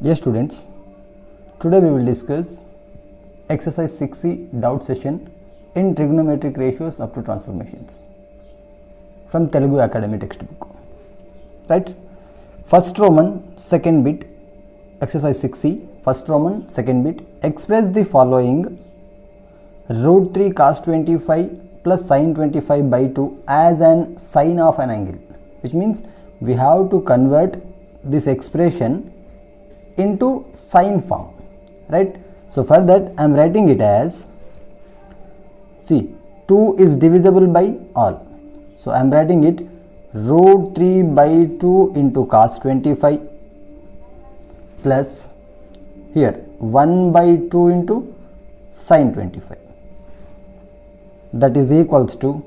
Dear students, today we will discuss exercise 6C doubt session in trigonometric ratios up to transformations from Telugu Academy textbook. Right? First Roman second bit, exercise 6C, first Roman second bit, express the following root 3 cos 25 plus sin 25 by 2 as an sine of an angle, which means we have to convert this expression into sine form, right? So for that I am writing it as, see, 2 is divisible by all, so I am writing it root 3 by 2 into cos 25 plus here 1 by 2 into sin 25, that is equals to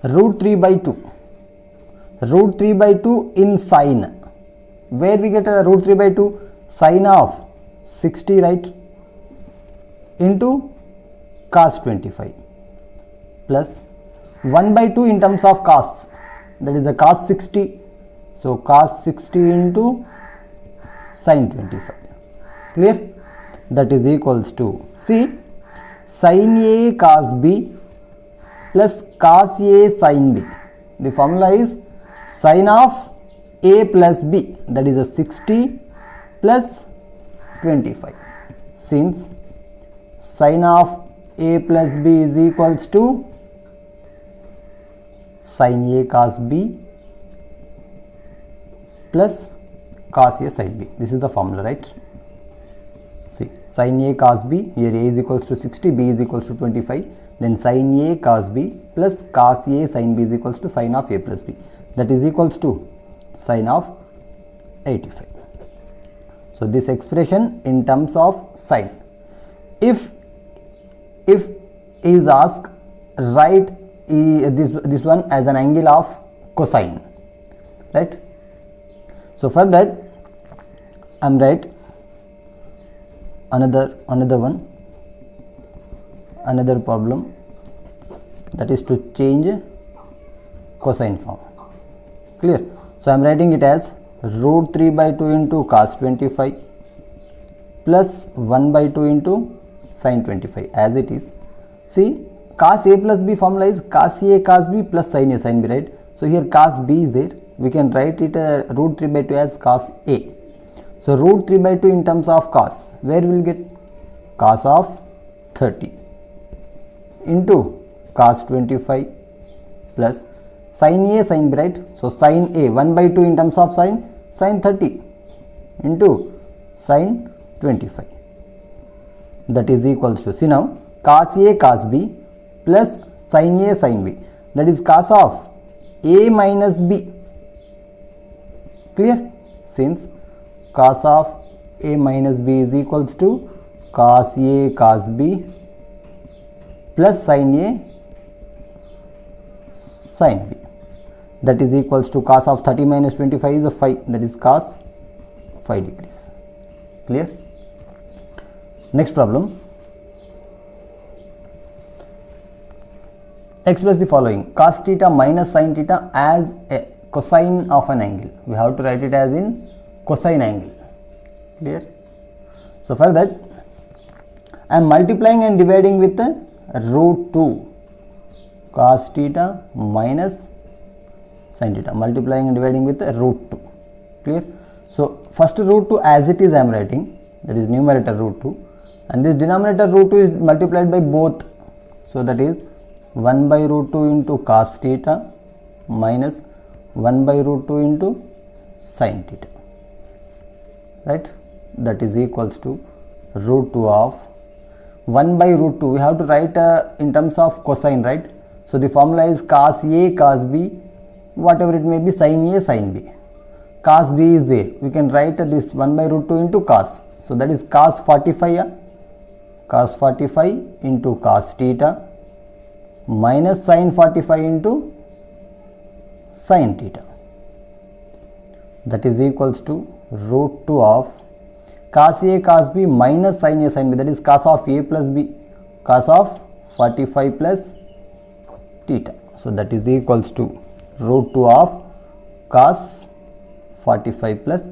root 3 by 2. Root 3 by 2 in sine. Where we get a root 3 by 2? Sine of 60, right? Into cos 25 plus 1 by 2 in terms of cos, that is a cos 60. So cos 60 into sin 25. Clear? That is equals to, see, sin A cos B plus cos A sin B. The formula is sin of A plus B, that is a 60 plus 25. Since sin of A plus B is equals to sin A cos B plus cos A sin B. This is the formula, right? See, sin A cos B, here A is equals to 60, B is equals to 25. Then sin A cos B plus cos A sin B is equals to sin of A plus B, that is equals to sin of 85. So this expression in terms of sine. If is asked, write this one as an angle of cosine, right? So for that I am write another problem, that is to change cosine form. Clear? So I am writing it as root 3 by 2 into cos 25 plus 1 by 2 into sin 25 as it is. See, cos A plus B formula is cos A cos B plus sin A sin B, right? So here cos B is there, we can write it root 3 by 2 as cos A. So root 3 by 2 in terms of cos, where we will get cos of 30 into cos 25 plus sin A sin B, right? So sin A 1 by 2 in terms of sin 30 into sin 25, that is equals to, see now, cos A cos B plus sin A sin B, that is cos of A minus B. Clear? Since cos of A minus B is equals to cos A cos B plus sin A sin B, that is equals to cos of 30 minus 25 is a 5, that is cos 5 degrees. Clear? Next problem. Express the following cos theta minus sin theta as a cosine of an angle. We have to write it as in cosine angle. Clear? So for that I am multiplying and dividing with root 2 cos theta minus sin theta, multiplying and dividing with root 2. Clear? So first root 2 as it is I am writing, that is numerator root 2, and this denominator root 2 is multiplied by both, so that is 1 by root 2 into cos theta minus 1 by root 2 into sin theta, right? That is equals to root 2 of 1 by root 2. We have to write in terms of cosine, right? So the formula is cos A cos B, whatever it may be, sin A sin B. Cos B is there, we can write this 1 by root 2 into cos, so that is cos 45, cos 45 into cos theta minus sin 45 into sin theta, that is equals to root 2 of cos A cos B minus sin A sin B, that is cos of A plus B, cos of 45 plus theta. So that is equals to root 2 of cos 45 plus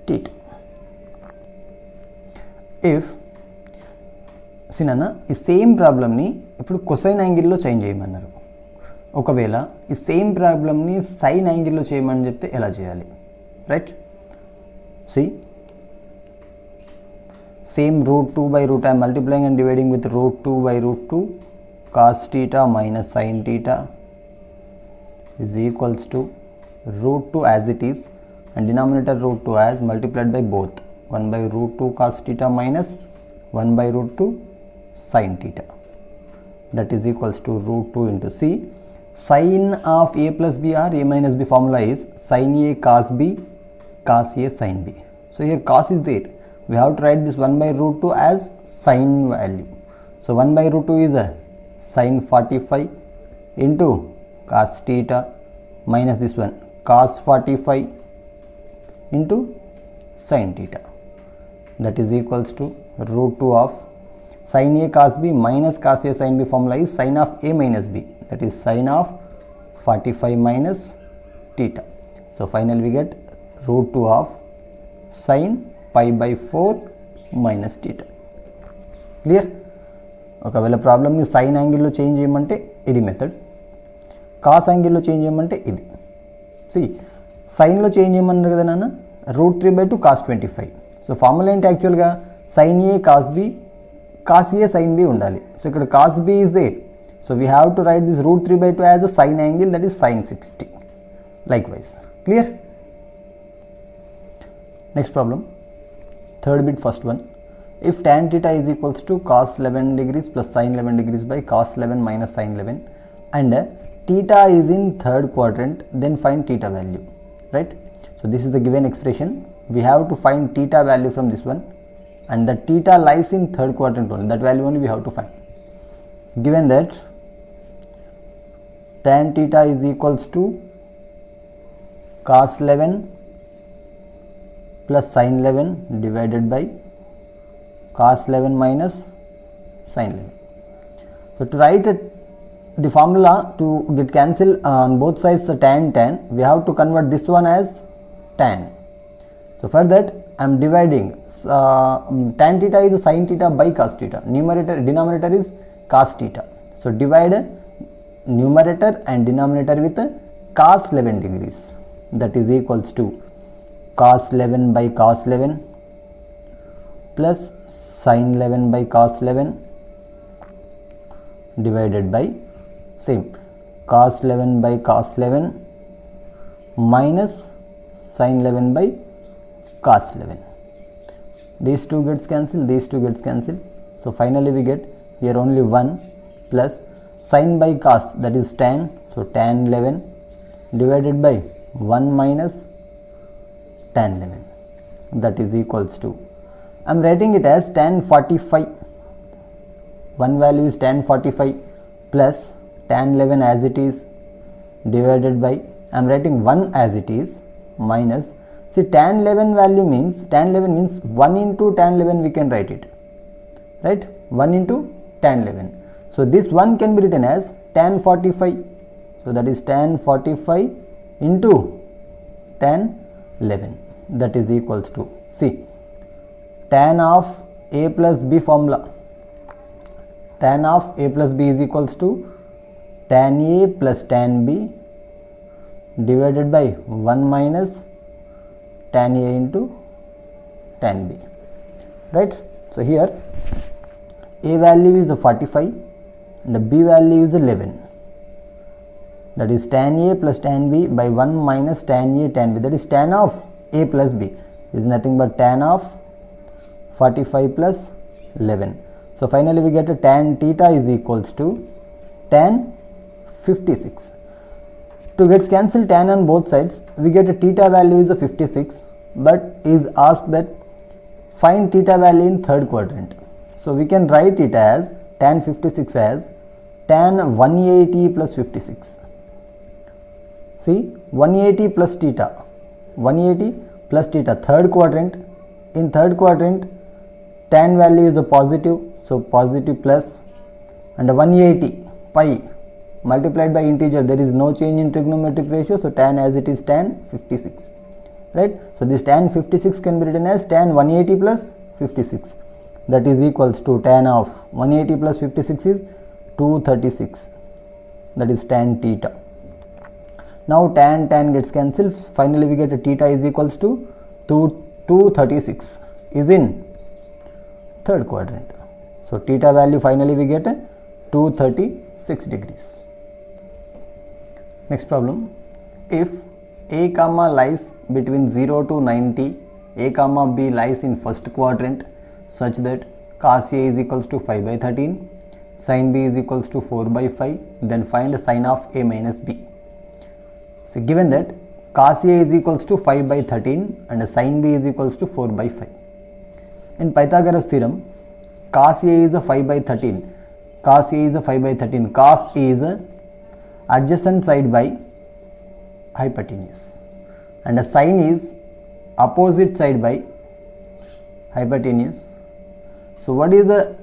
theta. If సినన్న ఈ same ప్రాబ్లమ్ని ఇప్పుడు cosine యాంగిల్లో change చేయమన్నారు. ఒకవేళ ఈ same ప్రాబ్లమ్ని sign యాంగిల్లో చేయమని చెప్తే ఎలా చేయాలి? Right, see same √2 by √2 I am multiplying and dividing with √2 by √2 cos theta minus sin theta is equals to √2 as it is and denominator √2 as multiplied by both 1 by √2 cos theta minus 1 by √2 sin theta, that is equals to √2 into c. Sin of a plus b or a minus b formula is sin a cos b cos a sin b. So here cos is there, we have to write this 1 by √2 as sin value. So 1 by √2 is a sin 45 into cos theta minus this one cos 45 into sin theta, that is equals to √2 of sin a cos b minus cos a sin b formula is sin of a minus b, that is sin of 45 minus theta. So finally we get √2 of sin pi by 4 minus theta. Clear? ఒకవేళ ప్రాబ్లమ్ని sign యాంగిల్లో change చేయమంటే ఇది method, cos యాంగిల్లో change చేయమంటే ఇది. C సైన్లో change చేయమన్నారు కదా నాన్న, √3/2 cos 25. సో ఫార్ములా ఏంటి యాక్చువల్గా sin a cos b cos a sin b ఉండాలి. సో ఇక్కడ cos b is there, so we have to write this √3/2 as a sine angle, that is sin 60. Likewise, clear? Next problem, third bit, first one. If tan theta is equals to cos 11 degrees plus sin 11 degrees by cos 11 minus sin 11 and theta is in third quadrant, then find theta value. Right? So this is the given expression. We have to find theta value from this one, and the theta lies in third quadrant only. That value only we have to find. Given that tan theta is equals to cos 11 plus sin 11 divided by cos 11 minus sin 11. So to write the formula to get cancelled on both sides, tan, we have to convert this one as tan. So for that I am dividing tan theta is sin theta by cos theta, denominator is cos theta. So divide numerator and denominator with cos 11 degrees, that is equals to cos 11 by cos 11 plus sin 11 by cos 11 divided by same cos 11 by cos 11 minus sin 11 by cos 11. These two gets cancelled, these two gets cancelled. So finally we get here only 1 plus sin by cos, that is tan, so tan 11 divided by 1 minus tan 11, that is equals to, I am writing it as tan 45. One value is tan 45 plus tan 11 as it is divided by, I am writing 1 as it is minus, see tan 11 value means, tan 11 means 1 into tan 11 we can write it, right, 1 into tan 11. So this 1 can be written as tan 45, so that is tan 45 into tan 11, that is equals to, see tan of a plus b formula, tan of a plus b is equals to tan a plus tan b divided by 1 minus tan a into tan b, right? So here a value is 45 and the b value is 11, that is tan a plus tan b by 1 minus tan a tan b, that is tan of a plus b is nothing but tan of 45 plus 11. So finally we get a tan theta is equals to tan 56. To get cancel tan on both sides, we get a theta value is a 56, but is asked that find theta value in third quadrant. So we can write it as tan 56 as tan 180 plus 56. See 180 plus theta, 180 plus theta, third quadrant. In third quadrant tan value is a positive, so positive plus, and 180 pi multiplied by integer, there is no change in trigonometric ratio, so tan as it is tan 56. right? So this tan 56 can be written as tan 180 plus 56, that is equals to tan of 180 plus 56 is 236, that is tan theta. Now tan gets cancelled, finally we get a theta is equals to 236 is in third quadrant. So theta value finally we get 236 degrees. Next problem, if A comma lies between 0 to 90, A comma B lies in first quadrant such that cos A is equals to 5 by 13, sin B is equals to 4 by 5, then find the sin of A minus B. So given that cos A is equals to 5 by 13 and sin B is equals to 4 by 5. In Pythagoras theorem, cos A is a 5 by 13, cos A is a 5 by 13, cos is a adjacent side by hypotenuse and the sin is opposite side by hypotenuse. So what is the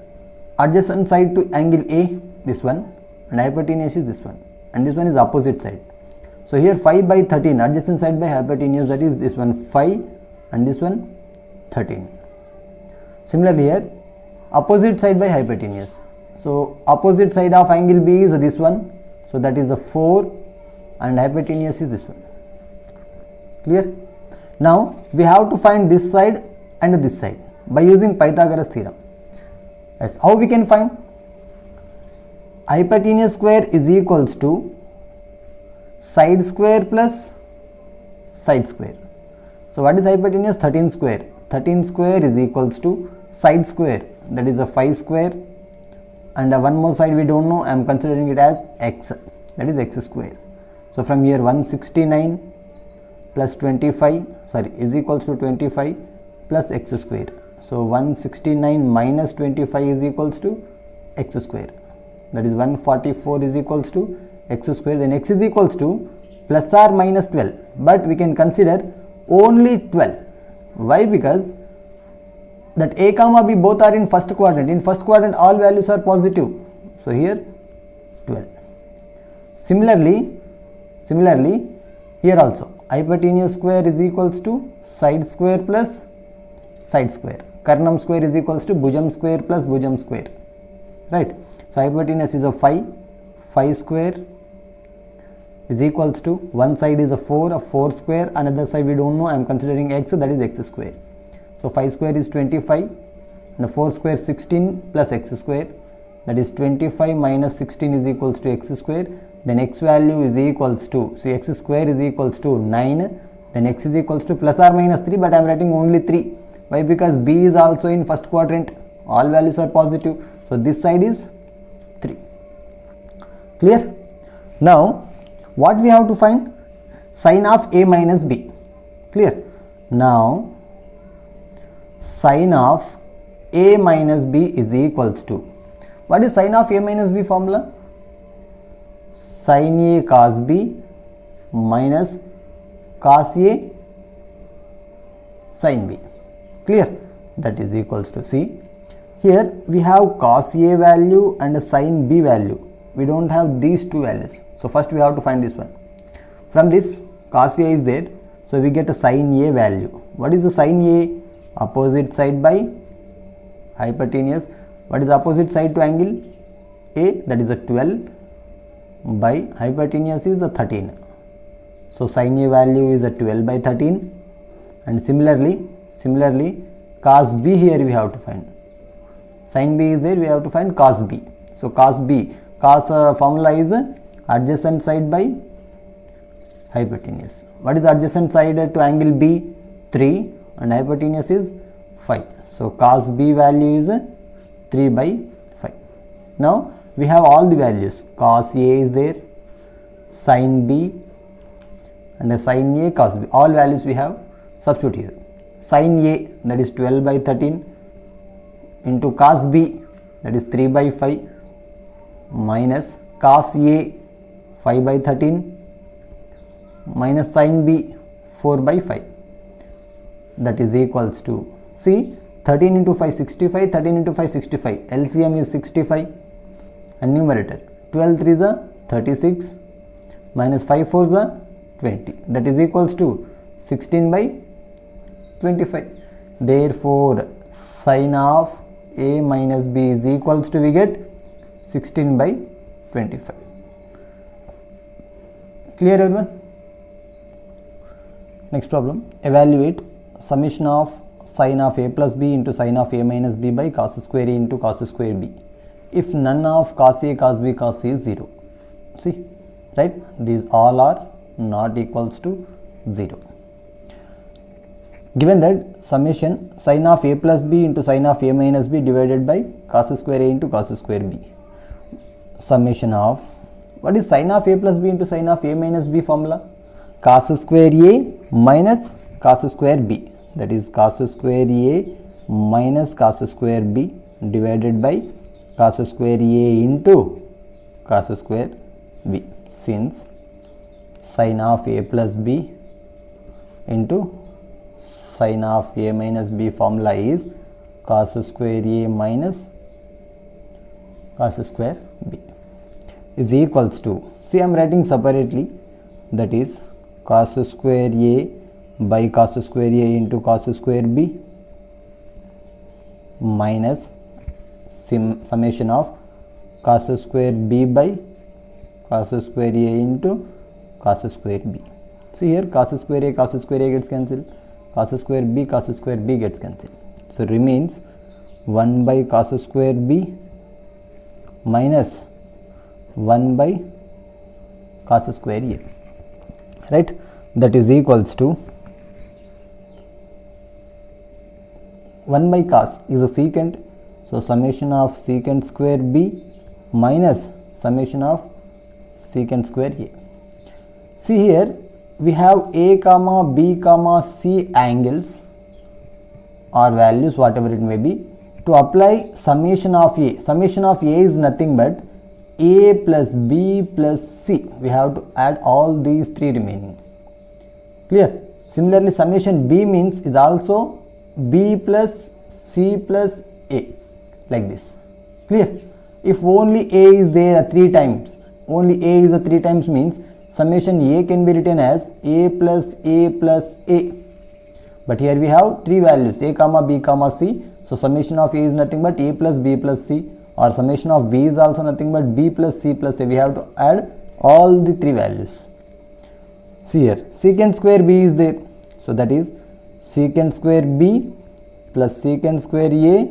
adjacent side to angle A? This one, and hypotenuse is this one, and this one is opposite side. So here 5 by 13 adjacent side by hypotenuse, that is this one 5 and this one 13. Similarly here opposite side by hypotenuse. So opposite side of angle B is this one, so that is the 4 and hypotenuse is this one. Clear? Now we have to find this side and this side by using Pythagoras theorem. Yes, how we can find? Hypotenuse square is equals to side square plus side square. So what is hypotenuse? 13 square. 13 square is equals to side square, that is a 5 square, and one more side we don't know, I am considering it as x, that is x square. So from here 169 plus 25 is equals to 25 plus x square. So 169 minus 25 is equals to x square, that is 144 is equals to x square. Then x is equals to plus or minus 12, but we can consider only 12. Why? Because that A comma B both are in first quadrant. In first quadrant all values are positive, so here 12. Similarly here also hypotenuse square is equals to side square plus side square. Karnam square is equals to bhujam square plus bhujam square, right? So hypotenuse is a 5 square is equals to, one side is a 4 square, another side we don't know, I am considering x, that is x square. So 5 square is 25 and the 4 square 16 plus x square, that is 25 minus 16 is equals to x square. Then x value is equals to, see x square is equals to 9, then x is equals to plus or minus 3, but I am writing only 3. Why? Because B is also in first quadrant, all values are positive, so this side is 3. Clear? Now what we have to find? Sin of A minus B. Clear? Now sin of A minus B is equals to, what is sin of A minus B formula? Sin A cos B minus cos A sin B. Clear? That is equals to, see here we have cos A value and sin B value, we don't have these two values. So first we have to find this one. From this cos A is there, so we get a sin A value. What is the sin A? Opposite side by hypotenuse. What is opposite side to angle A? That is a 12 by hypotenuse is a 13. So sin A value is a 12 by 13, and similarly cos B here we have to find. Sin B is there, we have to find cos B. So cos B, cos formula is adjacent side by hypotenuse. What is adjacent side to angle B? 3 and hypotenuse is 5. So cos B value is 3 by 5. Now we have all the values. Cos A is there, sin B and sin A cos B. All values we have. Substitute here. Sin A, that is 12 by 13, into cos B, that is 3 by 5, minus cos A 5 by 13 minus sin B 4 by 5, that is equals to, see 13 into 5 65, 13 into 5 65, LCM is 65 and numerator 12 3 is 36 minus 5 4 is 20, that is equals to 16 by 25. Therefore sin of a minus b is equals to, we get 16 by 25. Clear everyone? Next problem, evaluate summation of sin of a plus b into sin of a minus b by cos square a into cos square b if none of cos a, cos b, cos c is 0. See, right, these all are not equals to 0. Given that summation sin of a plus b into sin of a minus b divided by cos square a into cos square b, summation of, what is sin of a plus b into sin of a minus b formula? Cos square a minus cos square b, that is cos square a minus cos square b divided by cos square a into cos square b, since sin of a plus b into sin of a minus b formula is cos square a minus cos square b is equals to, see, I am writing separately, that is cos square a by cos square a into cos square b minus summation of cos square b by cos square a into cos square b. See here, cos square a gets cancelled, cos square b gets cancelled. So remains 1 by cos square b minus 1 by cos square a, right, that is equals to 1 by cos is a secant, so summation of secant square b minus summation of secant square a. See here, we have a comma b comma c angles or values, whatever it may be. To apply summation of a is nothing but a plus b plus c. We have to add all these three remaining. Clear? Similarly, summation b means is also b plus c plus a, like this. Clear? If only a is there 3 times, only a is 3 times means summation a can be written as a plus a plus a. But here we have 3 values, a comma b comma c. So summation of a is nothing but a plus b plus c, or summation of b is also nothing but b plus c plus a. We have to add all the 3 values. See here, secant square b is there, so that is secant square b plus secant square a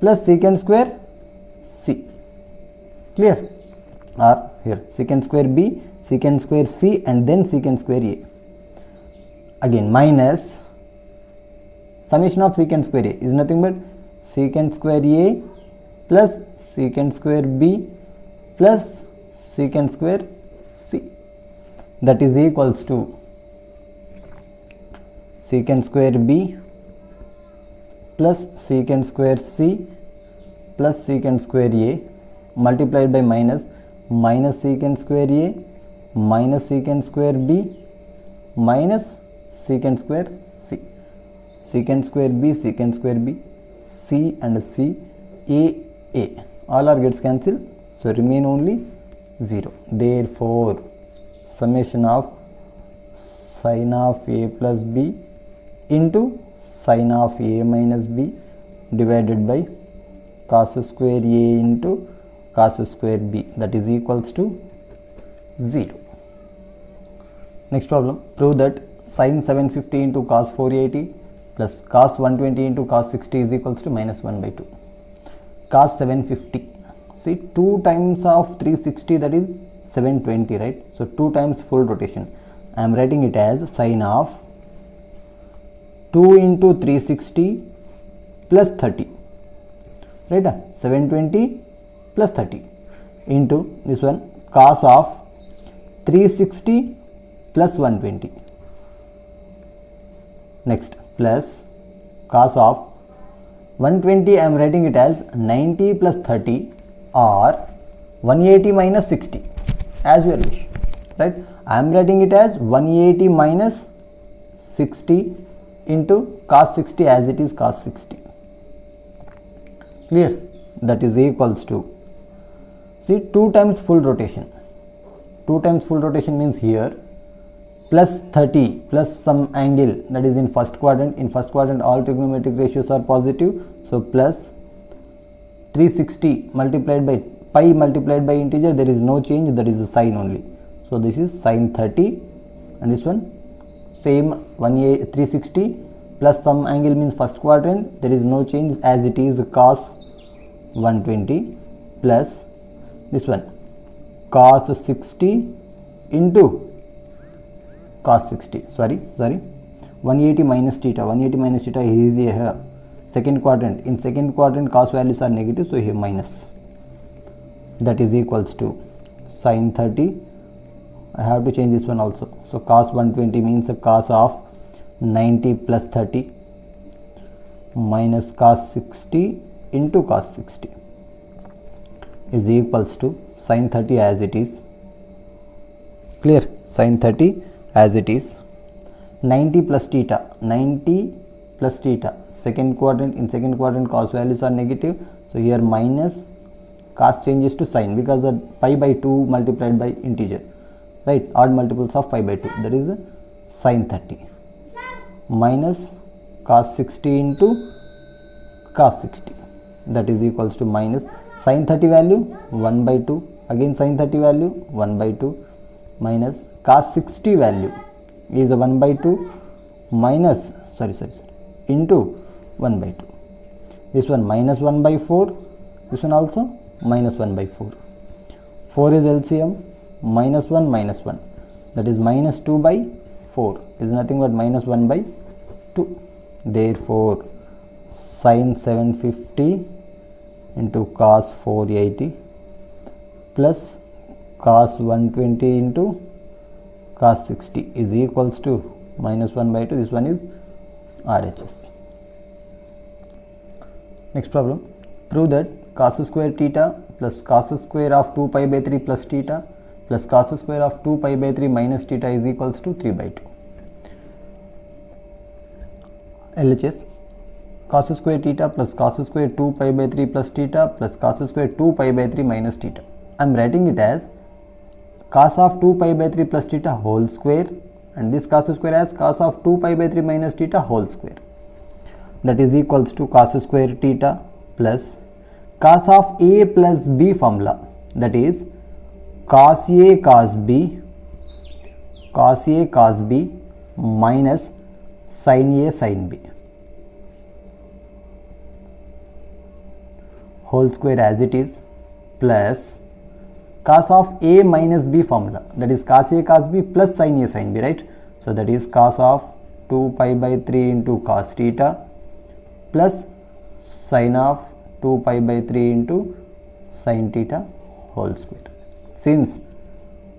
plus secant square c. Clear? Or here secant square b, secant square c, and then secant square a. Again minus summation of secant square a is nothing but secant square a plus secant square b plus secant square c, that is equals to secant square b plus secant square c plus secant square a multiplied by minus secant square a minus secant square b minus secant square c. Secant square b, c and c, a all are gets cancelled, so remain only 0. Therefore summation of sin of a plus b into sin of a minus b divided by cos square a into cos square b, that is equals to 0. Next problem, prove that sin 750 into cos 480 plus cos 120 into cos 60 is equals to minus 1 by 2. Cos 750, see, 2 times of 360, that is 720, right? So 2 times full rotation. I am writing it as sin of 2 into 360 plus 30, right? 720 plus 30 into this one cos of 360 plus 120. Next, plus cos of 120, I am writing it as 90 plus 30 or 180 minus 60, as your wish, right? I am writing it as 180 minus 60 into cos 60, as it is cos 60. Clear? That is equals to, see, 2 times full rotation. 2 times full rotation means here plus 30 plus some angle that is in first quadrant. In first quadrant all trigonometric ratios are positive, so plus 360 multiplied by pi multiplied by integer, there is no change, that is the sign only. So this is sin 30, and this one same 360 plus some angle means first quadrant, there is no change as it is cos 120 plus this one cos 60 into cos 60, sorry 180 minus theta, 180 minus theta is here second quadrant. In second quadrant cos values are negative, so here minus, that is equals to sin 30. I have to change this one also. So cos 120 means a cos of 90 plus 30 minus cos 60 into cos 60 is equals to sin 30 as it is. Clear? Sin 30 as it is. 90 plus theta, 90 plus theta, second quadrant. In second quadrant cos values are negative, so here minus, cos changes to sin because the pi by 2 multiplied by integer, right, odd multiples of pi by 2, that is sin 30 minus cos 60 into cos 60, that is equals to minus sin 30 value 1 by 2, again sin 30 value 1 by 2 minus cos 60 value is 1 by 2 minus into 1 by 2. This one minus 1 by 4, this one also minus 1 by 4. 4 is LCM, minus 1, that is minus 2 by 4 is nothing but minus 1 by 2. Therefore, sin 750 into cos 480 plus cos 120 into cos 60 is equals to minus 1 by 2. This one is RHS. Next problem. Prove that cos square theta plus cos square of 2 pi by 3 plus theta plus cos square of 2 pi by 3 minus theta is equals to 3 by 2. LHS. Cos square theta plus cos square 2 pi by 3 plus theta plus cos square 2 pi by 3 minus theta. I am writing it as cos of 2 pi by 3 plus theta whole square, and this cos square as cos of 2 pi by 3 minus theta whole square, that is equals to cos square theta plus cos of a plus b formula, that is cos a cos b minus sin a sin b whole square as it is plus cos of a minus b formula, that is cos a cos b plus sin a sin b, right? So that is cos of 2 pi by 3 into cos theta plus sin of 2 pi by 3 into sin theta whole square. Since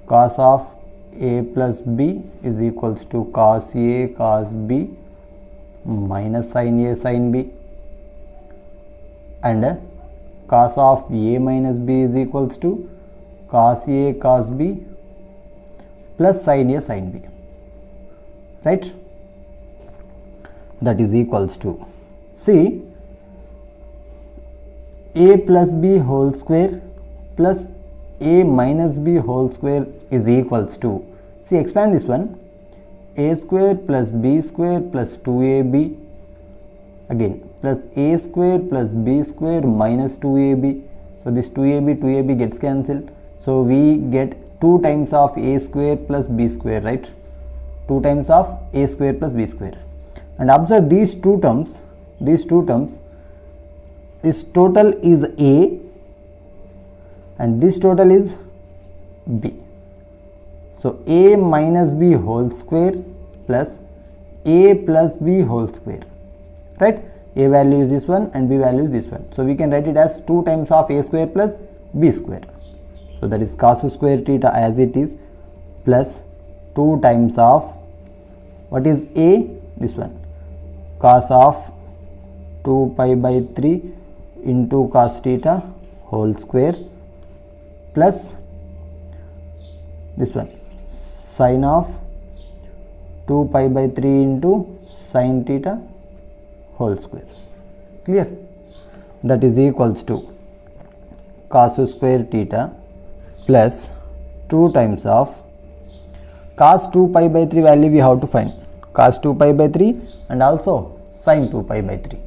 cos of a plus b is equals to cos a cos b minus sin a sin b, and cos of a minus b is equals to cos a cos b plus sin a sin b, right? That is equals to, see, a plus b whole square plus a minus b whole square is equals to, see, expand this one, a square plus b square plus 2ab again plus a square plus b square minus 2ab. So this 2ab gets cancelled, so we get 2 times of a square plus b square, right? 2 times of a square plus b square, and observe these two terms, this total is a and this total is b. So a minus b whole square plus a plus b whole square, right? A value is this one and b value is this one, so we can write it as 2 times of a square plus b square. So that is cos square theta as it is plus 2 times of, what is a, this one, cos of 2 pi by 3 into cos theta whole square plus this one sin of 2 pi by 3 into sin theta whole square. Clear? That is equals to cos square theta plus 2 times of cos 2 pi by 3 value we have to find. Cos 2 pi by 3 and also sin 2 pi by 3.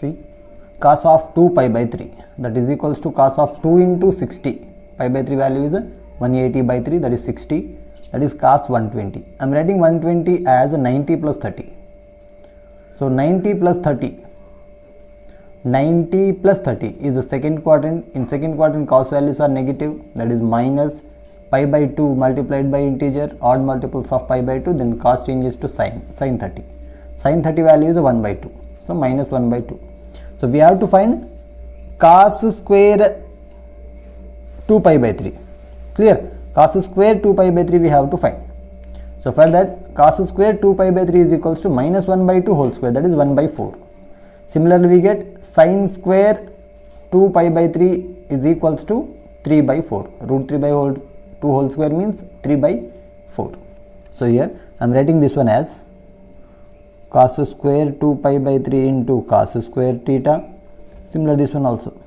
See, cos of 2 pi by 3, that is equals to cos of 2 into 60. Pi by 3 value is 180 by 3, that is 60. That is cos 120. I am writing 120 as 90 plus 30. So 90 plus 30. 90 plus 30 is the second quadrant. In second quadrant, cos values are negative, that is minus pi by 2 multiplied by integer, odd multiples of pi by 2, then cos changes to sin 30. Sin 30 value is 1 by 2. So minus 1 by 2. So we have to find cos square 2 pi by 3. Clear? Cos square 2 pi by 3 we have to find. So for that, cos square 2 pi by 3 is equals to minus 1 by 2 whole square, that is 1 by 4. Similarly, we get sin square 2 pi by 3 is equals to 3 by 4. Root 3 by 2 whole square means 3 by 4. So here I am writing this one as cos square 2 pi by 3 into cos square theta. Similar this one also.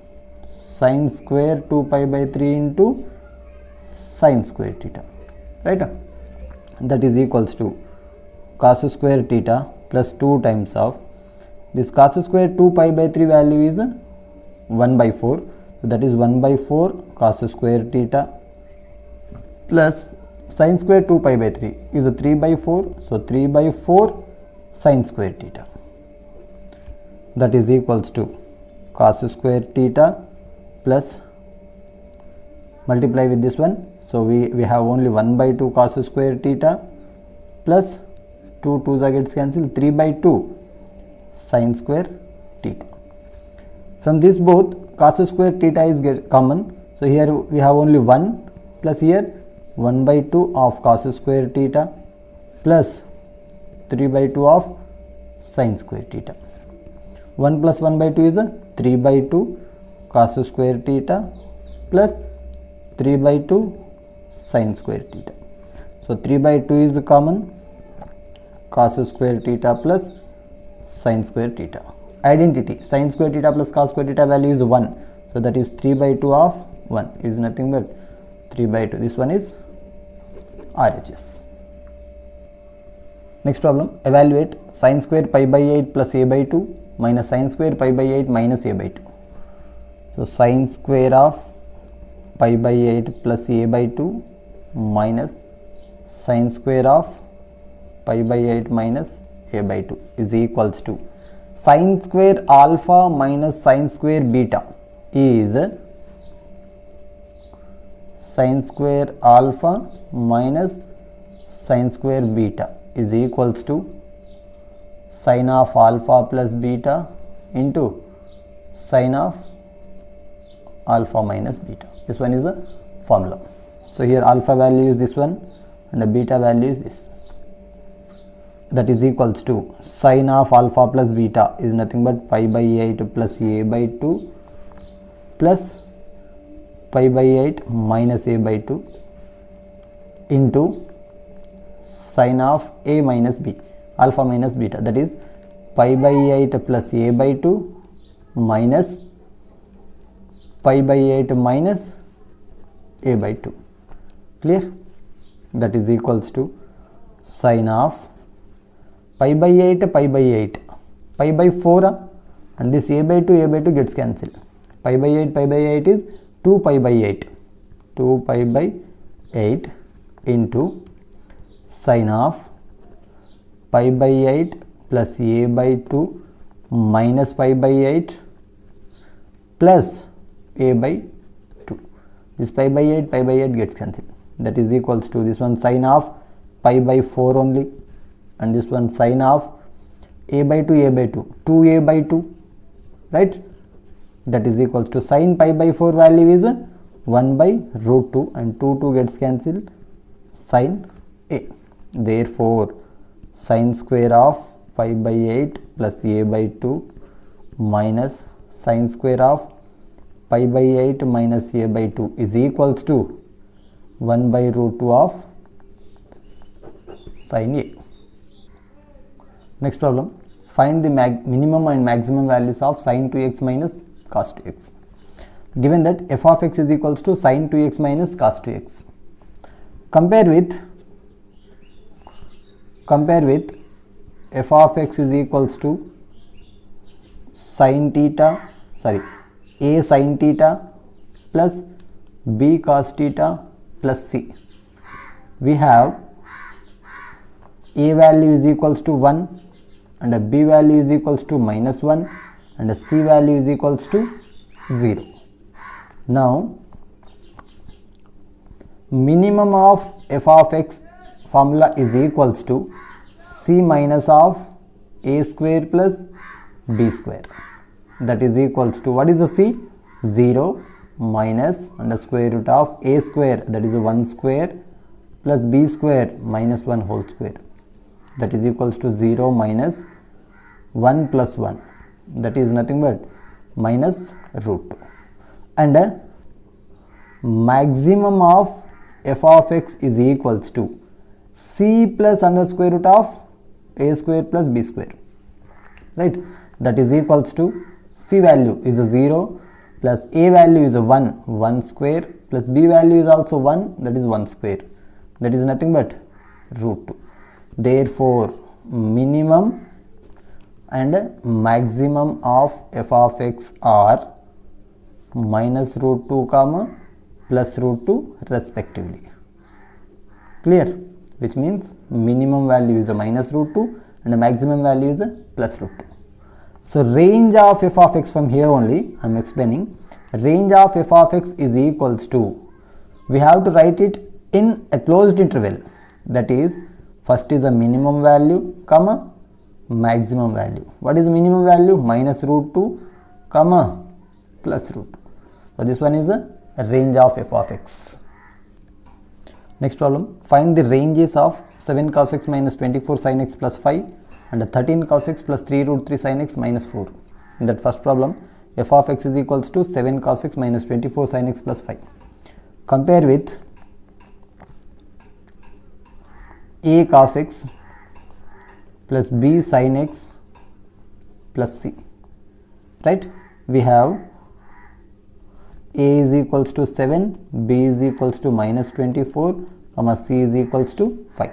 Sin square 2 pi by 3 into sin square theta. Right? That is equals to cos square theta plus 2 times of this cos square 2 pi by 3 value is 1 by 4. So that is 1 by 4 cos square theta plus sin square 2 pi by 3 is 3 by 4. So 3 by 4 sin square theta. That is equals to cos square theta plus multiply with this one. So we have only 1 by 2 cos square theta plus 2 2's gets cancelled, 3 by 2 sin square theta. From this both cos square theta is common. So here we have only 1 plus here 1 by 2 of cos square theta plus 3 by 2 of sin square theta. 1 plus 1 by 2 is 3 by 2 cos square theta plus 3 by 2 sin square theta. So 3 by 2 is common, cos square theta plus sin square theta. Identity, sin square theta plus cos square theta value is 1. So that is 3 by 2 of 1 is nothing but 3 by 2. This one is RHS. Next problem, evaluate sin square pi by 8 plus a by 2 minus sin square pi by 8 minus a by 2. So sin square of pi by 8 plus a by 2 minus sin square of pi by 8 minus a by 2 is equals to sin square alpha minus sin square beta is sin square alpha minus sin square beta is equals to sin of alpha plus beta into sin of alpha minus beta. This one is the formula. So here alpha value is this one and the beta value is this. That is equals to sin of alpha plus beta is nothing but pi by 8 plus a by 2 plus pi by 8 minus a by 2 into sin of a minus b, alpha minus beta, that is pi by 8 plus a by 2 minus pi by 8 minus a by 2. Clear? That is equals to sin of pi by 8 pi by 8 pi by 4 and this a by 2 gets cancelled. Pi by 8 is 2 pi by 8 into sin of pi by 8 plus a by 2 minus pi by 8 plus a by 2. This pi by 8 gets cancelled. That is equals to this one sin of pi by 4 only and this one sin of a by 2 2a by 2, right? That is equals to sin pi by 4 value is 1 by root 2 and 2 gets cancelled, sin a. Therefore sin square of pi by 8 plus a by 2 minus sin square of pi by 8 minus a by 2 is equals to 1 by root 2 of sin a. Next problem, find the minimum and maximum values of sin 2x minus cos 2x. Given that f of x is equals to sin 2x minus cos 2x. compare with f of x is equals to sin theta, sorry, a sin theta plus b cos theta plus c. We have a value is equals to 1 and a b value is equals to minus 1 and a c value is equals to 0. Now minimum of f of x formula is equals to c minus of a square plus b square, that is equals to, what is the c? 0 minus under square root of a square, that is 1 square, plus b square minus 1 whole square, that is equals to 0 minus 1 plus 1, that is nothing but minus root 2. And maximum of f of x is equals to c plus under square root of a square plus b square, right, that is equals to c value is a 0 plus a value is a 1 square plus b value is also 1, that is 1 square, that is nothing but root 2. Therefore minimum and maximum of f of x are minus root 2 comma plus root 2 respectively. Clear? Which means minimum value is a minus root 2 and the maximum value is a plus root 2. So range of f of x, from here only I am explaining, range of f of x is equals to, we have to write it in a closed interval, that is first is a minimum value comma maximum value. What is minimum value? Minus root 2 comma plus root 2. So this one is a range of f of x. Next problem, find the ranges of 7 cos x minus 24 sin x plus 5 and 13 cos x plus 3 root 3 sin x minus 4. In that first problem, f of x is equals to 7 cos x minus 24 sin x plus 5. Compare with a cos x plus b sin x plus c, right? We have a is equals to 7, b is equals to minus 24, comma c is equals to 5.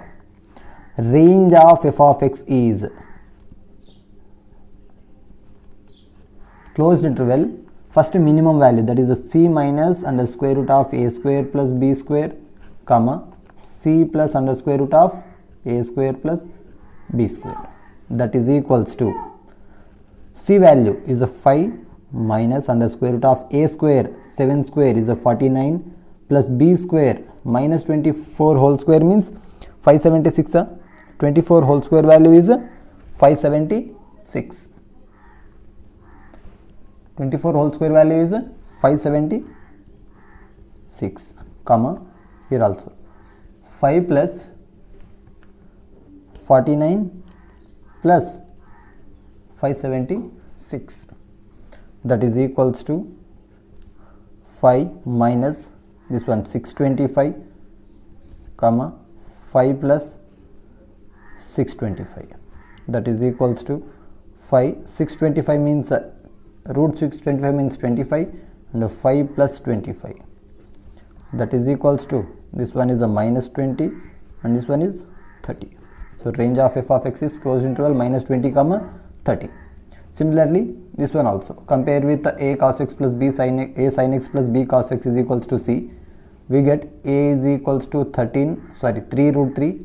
Range of f of x is closed interval, first minimum value, that is a c minus under square root of a square plus b square, comma c plus under square root of a square plus b square, that is equals to, c value is a 5 minus under square root of a square 7 square is a 49 plus b square minus 24 whole square means 576, 24 whole square value is 576, 24 whole square value is 576, comma here also 5 plus 49 plus 576, that is equals to 5 minus this one 625, comma 5 plus 625, that is equals to 5, 625 means root 625 means 25 and 5 plus 25, that is equals to, this one is a minus 20 and this one is 30. So range of f of x is closed interval minus 20 comma 30. Similarly this one also, compare with a cos x plus b sin x, a sin x plus b cos x is equals to c. We get a is equals to 3 root 3,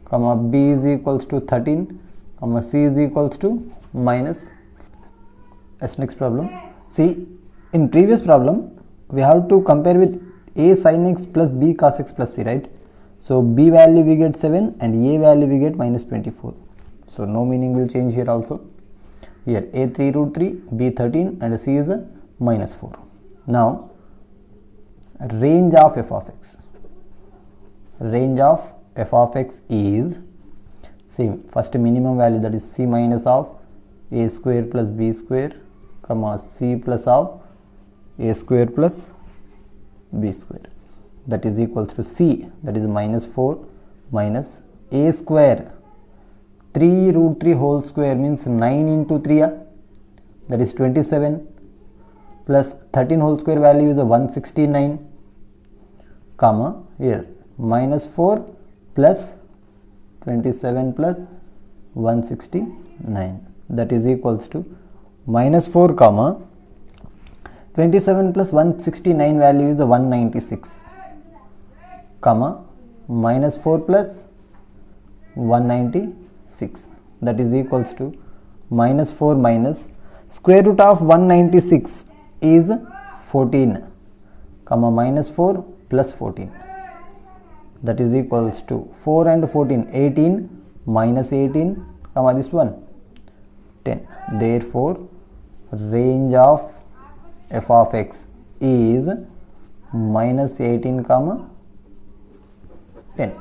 comma b is equals to 13, comma c is equals to minus. As next problem, see in previous problem we have to compare with a sin x plus b cos x plus c, right? So b value we get 7 and a value we get minus 24. So no meaning will change here also. Here a 3 root 3, b 13 and c is a minus 4. Now range of f of x. Range of f of x is same, first minimum value, that is c minus of a square plus b square, comma c plus of a square plus b square, that is equals to c, that is minus 4 minus a square 3 root 3 whole square means 9 into 3, that is 27, plus 13 whole square value is a 169, comma here minus 4 plus 27 plus 169, that is equals to minus 4 comma 27 plus 169 value is 196 comma minus 4 plus 196, that is equals to minus 4 minus square root of 196 is 14 comma minus 4 plus 14, that is equals to 4 and 14 18 minus 18 comma this one 10. Therefore range of f of x is minus 18 comma 10.